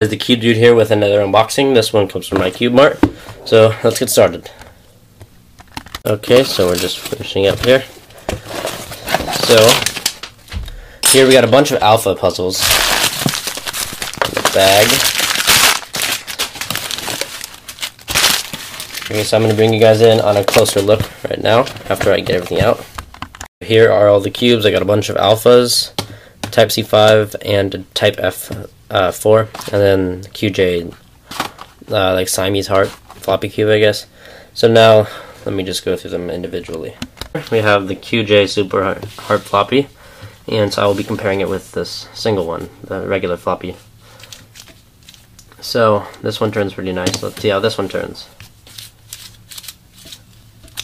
There's the tehcubedude here with another unboxing. This one comes from iCubeMart. So let's get started. Okay, so we're just finishing up here. So here we got a bunch of alpha puzzles in the bag. Okay, so I'm going to bring you guys in on a closer look right now after I get everything out. Here are all the cubes. I got a bunch of alphas, Type C5 and Type F4, and then the QJ, like Siamese heart, floppy cube, I guess. So now let me just go through them individually. We have the QJ Super Heart Floppy, and so I will be comparing it with this single one, the regular floppy. So this one turns pretty nice. Let's see how this one turns.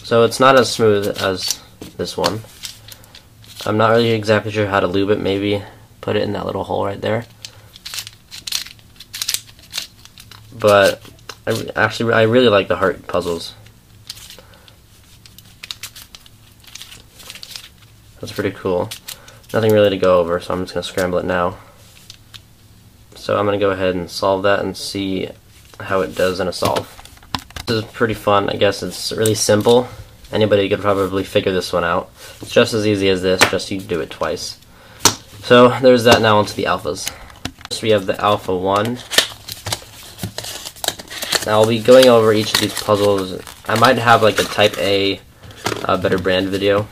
So it's not as smooth as this one. I'm not really exactly sure how to lube it. Maybe put it in that little hole right there. But I really like the heart puzzles. That's pretty cool. Nothing really to go over, so I'm just going to scramble it now. So I'm going to go ahead and solve that and see how it does in a solve. This is pretty fun. I guess it's really simple. Anybody could probably figure this one out. It's just as easy as this, just you do it twice. So there's that. Now onto the alphas. So we have the Alpha 1. Now I'll be going over each of these puzzles. I might have like a Type A Better Brand video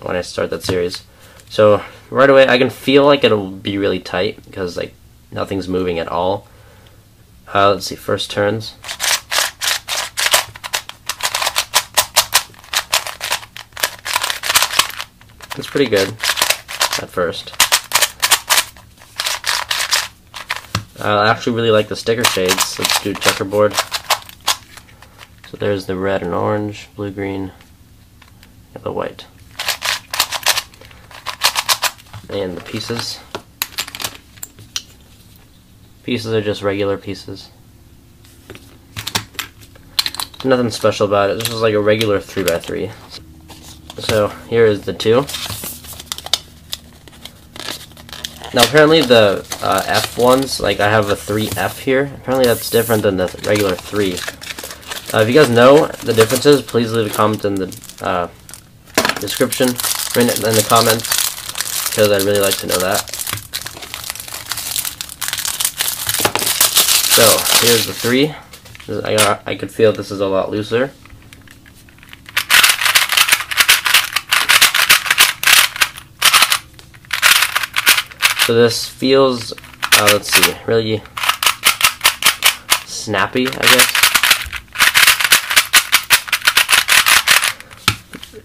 when I start that series. So right away I can feel like it'll be really tight because like nothing's moving at all. Let's see, first turns. It's pretty good at first. I actually really like the sticker shades. Let's do checkerboard. So there's the red and orange, blue, green, and the white. And the pieces. Pieces are just regular pieces. Nothing special about it. This is like a regular 3x3. So here is the 2. Now apparently the F ones, like I have a 3F here, apparently that's different than the regular 3. If you guys know the differences, please leave a comment in the description, or in the comments, because I'd really like to know that. So here's the 3. I could feel this is a lot looser. So this feels, let's see, really snappy, I guess.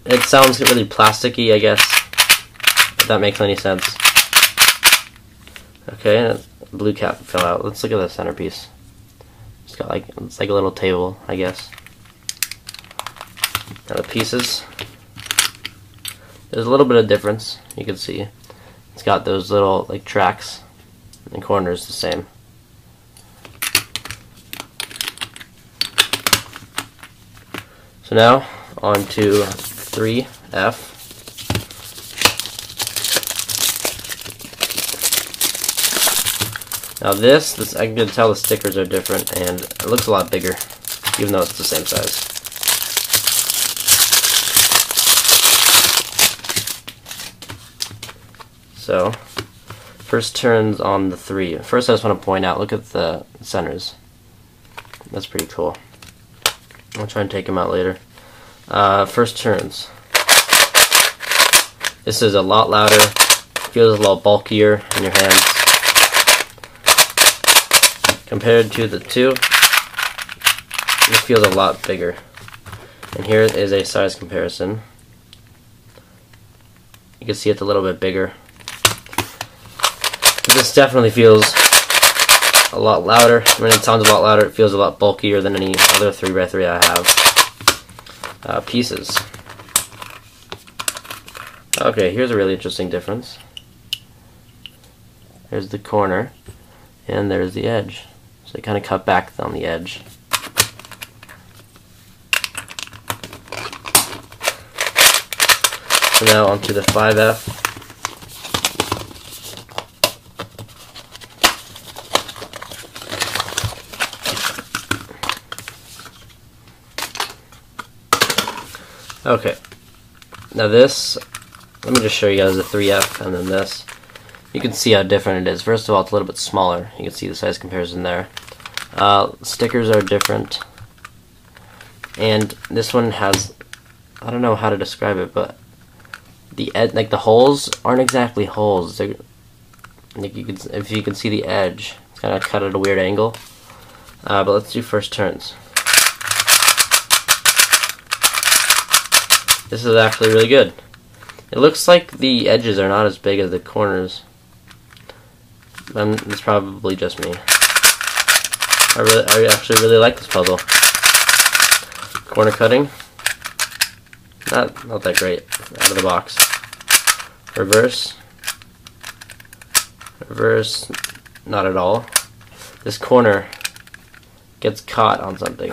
It sounds really plasticky, I guess, if that makes any sense. Okay, and the blue cap fell out. Let's look at the centerpiece. It's got like, it's like a little table, I guess. Now the pieces. There's a little bit of difference, you can see. It's got those little like tracks, and the corners the same. So now on to 3F. Now this I can tell the stickers are different, and it looks a lot bigger, even though it's the same size. So, first turns on the 3. First I just want to point out, look at the centers. That's pretty cool. I'll try and take them out later. First turns. This is a lot louder, feels a lot bulkier in your hands. Compared to the 2, this feels a lot bigger. And here is a size comparison. You can see it's a little bit bigger. This definitely feels a lot louder. When it sounds a lot louder, it feels a lot bulkier than any other 3x3 I have. Pieces. Okay, here's a really interesting difference. There's the corner, and there's the edge. So they kind of cut back on the edge. So now onto the 5F. Okay, now this, let me just show you guys the 3F and then this. You can see how different it is. First of all, it's a little bit smaller. You can see the size comparison there. Stickers are different. And this one has, I don't know how to describe it, but like the holes aren't exactly holes. They're, like if you can see the edge, it's kind of cut at a weird angle. But let's do first turns. This is actually really good. It looks like the edges are not as big as the corners. It's probably just me. I actually really like this puzzle. Corner cutting, not that great out of the box. Reverse, not at all. This corner gets caught on something,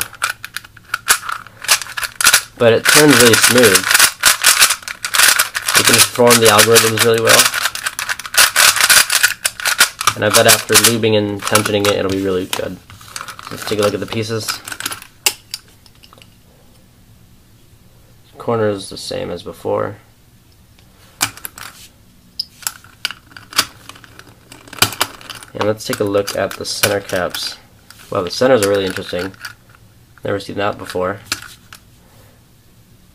but it turns really smooth. You can perform the algorithms really well, and I bet after lubing and tensioning it, it'll be really good. Let's take a look at the pieces. Corner is the same as before. And let's take a look at the center caps. Wow, the centers are really interesting. Never seen that before.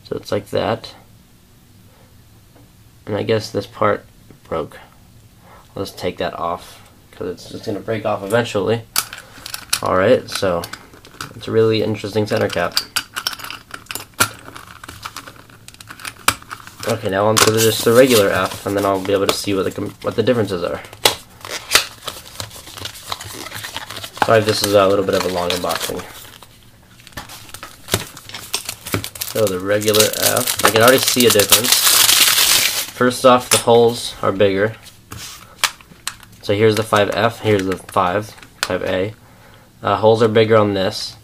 So it's like that. And I guess this part broke. Let's take that off because it's just going to break off eventually. Alright, so it's a really interesting center cap. Okay, now on to just the regular F, and then I'll be able to see what the differences are. Sorry if this is a little bit of a long unboxing. So the regular F, I can already see a difference. First off, the holes are bigger. So here's the 5F, here's the 5A. Holes are bigger on this.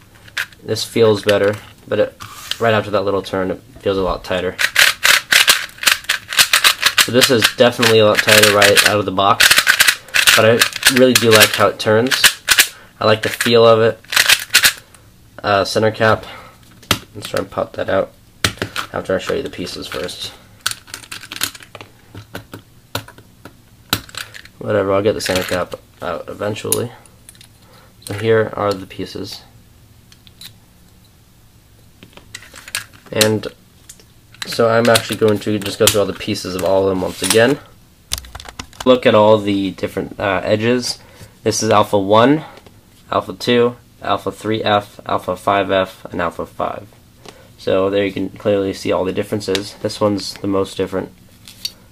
This feels better, but right after that little turn, it feels a lot tighter. So this is definitely a lot tighter right out of the box, but I really do like how it turns. I like the feel of it. Center cap, let's try and pop that out after I show you the pieces first. Whatever, I'll get the center cap out eventually. So here are the pieces. And so I'm actually going to just go through all the pieces of all of them once again. Look at all the different edges. This is Alpha 1, Alpha 2, Alpha 3F, Alpha 5F, and Alpha 5. So there you can clearly see all the differences. This one's the most different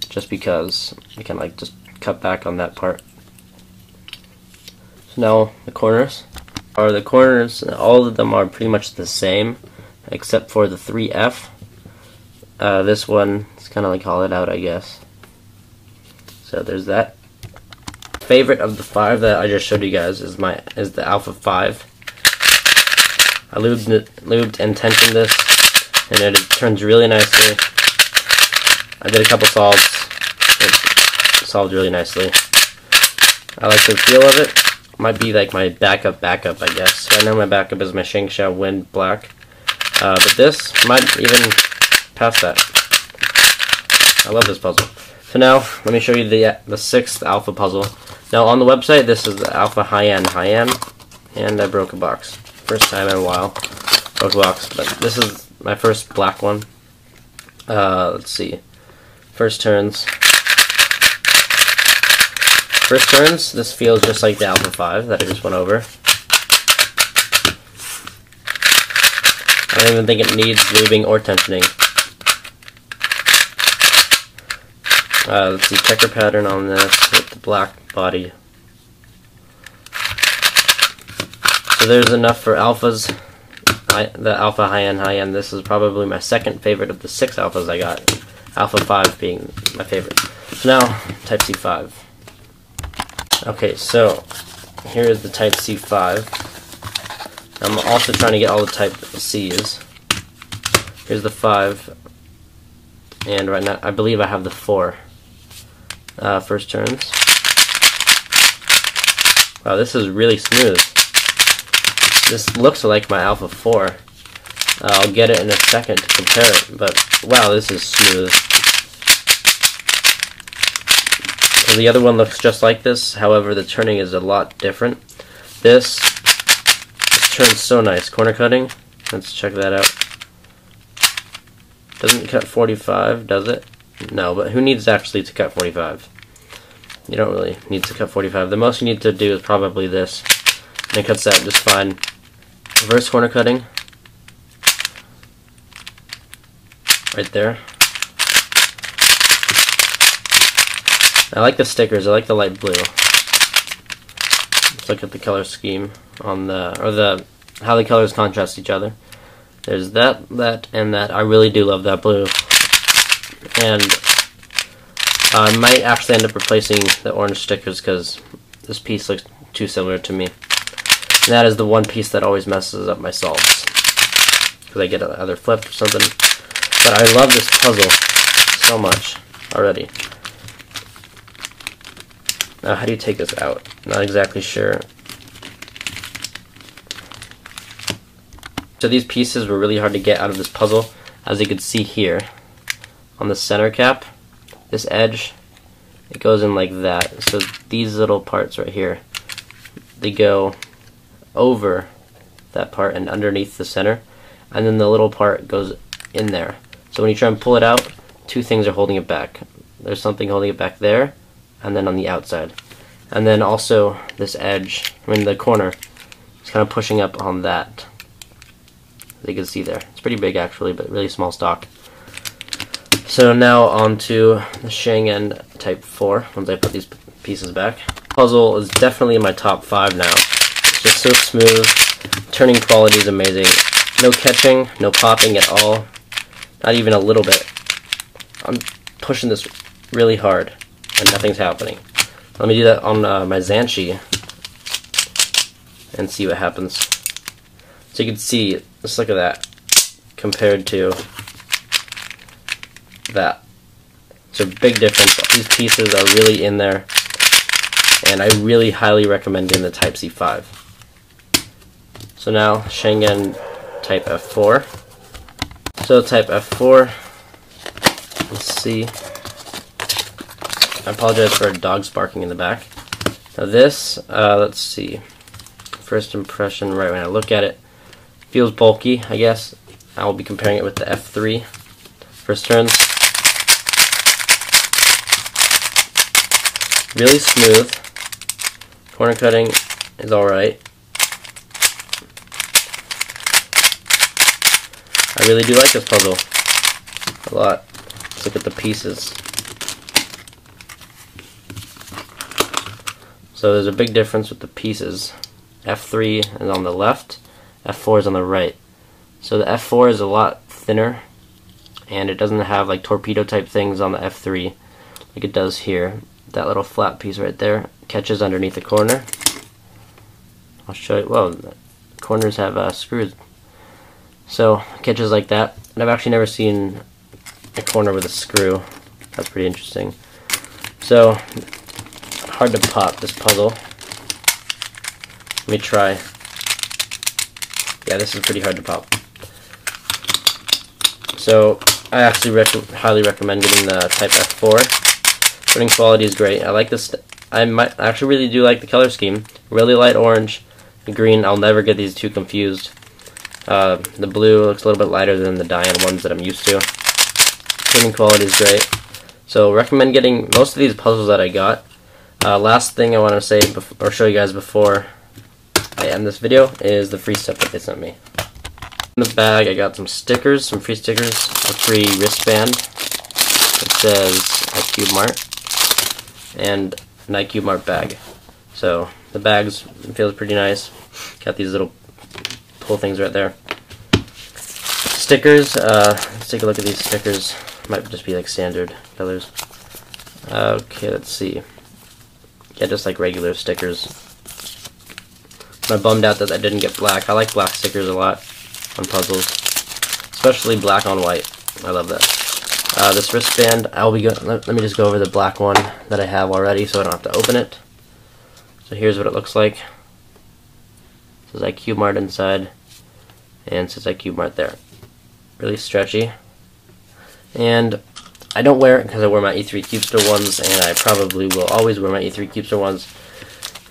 just because you can like just cut back on that part. So now the corners. All of them are pretty much the same except for the 3F. This one is kind of like hollowed out, I guess. So there's that. Favorite of the 5 that I just showed you guys is the Alpha 5. I lubed and tensioned this, and it turns really nicely. I did a couple solves. It solved really nicely. I like the feel of it. Might be like my backup, I guess. Right now my backup is my Shangsha Wind Black. But this might even pass that. I love this puzzle. So now, let me show you the 6th Alpha puzzle. Now on the website, this is the Alpha High-End, and I broke a box. First time in a while, broke a box, but this is my first black one. Let's see. First turns, this feels just like the Alpha 5 that I just went over. I don't even think it needs lubing or tensioning. Let's see, checker pattern on this with the black body. So there's enough for alphas. The Alpha High-End. This is probably my second favorite of the 6 alphas I got. Alpha 5 being my favorite. So now, Type C5. Okay, so here is the Type C5. I'm also trying to get all the Type C's. Here's the 5. And right now, I believe I have the 4. First turns. Wow, this is really smooth. This looks like my Alpha 4. I'll get it in a second to compare it, but wow, this is smooth. So the other one looks just like this, however the turning is a lot different. This turns so nice. Corner cutting, let's check that out. Doesn't cut 45, does it? No, but who needs actually to cut 45? You don't really need to cut 45. The most you need to do is probably this, and it cuts that just fine. Reverse corner cutting, right there. I like the stickers. I like the light blue. Let's look at the color scheme on how the colors contrast each other. There's that, and that. I really do love that blue. And I might actually end up replacing the orange stickers because this piece looks too similar to me. And that is the one piece that always messes up my solves, because I get it either flipped or something. But I love this puzzle so much already. Now, how do you take this out? Not exactly sure. So these pieces were really hard to get out of this puzzle, as you can see here on the center cap. This edge, it goes in like that. So these little parts right here, they go over that part and underneath the center, and then the little part goes in there. So when you try and pull it out, two things are holding it back. There's something holding it back there, and then on the outside. And then also this edge, the corner, is kind of pushing up on that. As you can see there. It's pretty big actually, but really small stock. So now on to the Shangen Type 4, once I put these pieces back. Puzzle is definitely in my top 5 now. It's just so smooth. Turning quality is amazing. No catching, no popping at all. Not even a little bit. I'm pushing this really hard and nothing's happening. Let me do that on my Zanchi and see what happens. So you can see, let's look at that compared to that. So big difference. These pieces are really in there, and I really highly recommend getting the Type C5. So now Shangen Type F4. So Type F4, let's see. I apologize for dogs barking in the back. Now this, let's see. First impression, right when I look at it, feels bulky, I guess. I will be comparing it with the F3. First turns. Really smooth. Corner cutting is alright. I really do like this puzzle a lot. Let's look at the pieces. So there's a big difference with the pieces. F3 is on the left, F4 is on the right. So the F4 is a lot thinner, and it doesn't have like torpedo type things on the F3 like it does here. That little flat piece right there catches underneath the corner. I'll show you. Whoa, the corners have screws. So catches like that. And I've actually never seen a corner with a screw. That's pretty interesting. So hard to pop this puzzle. Let me try. Yeah, this is pretty hard to pop. So I actually highly recommend getting the Type F4. Printing quality is great. I like this. I actually really do like the color scheme. Really light orange, and green. I'll never get these two confused. The blue looks a little bit lighter than the Diane ones that I'm used to. Printing quality is great. So recommend getting most of these puzzles that I got. Last thing I want to say or show you guys before I end this video is the free stuff that they sent me. In the bag I got some stickers, some free stickers, a free wristband that says iCubeMart, and an iCubeMart bag. So the bags feels pretty nice. Got these little pull things right there. Stickers, let's take a look at these stickers. Might just be like standard colors. Okay, let's see. Yeah, just like regular stickers. I'm bummed out that I didn't get black. I like black stickers a lot on puzzles, especially black on white. I love that. This wristband, let me just go over the black one that I have already so I don't have to open it. So here's what it looks like. It says iCubeMart inside, and it says iCubeMart there. really stretchy. And I don't wear it because I wear my E3 Cubester ones, and I probably will always wear my E3 Cubester ones.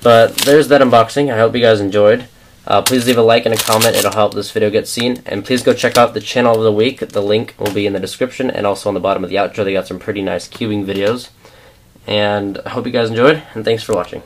But there's that unboxing. I hope you guys enjoyed. Please leave a like and a comment. It'll help this video get seen. And please go check out the channel of the week. The link will be in the description and also on the bottom of the outro. They got some pretty nice cubing videos. And I hope you guys enjoyed, and thanks for watching.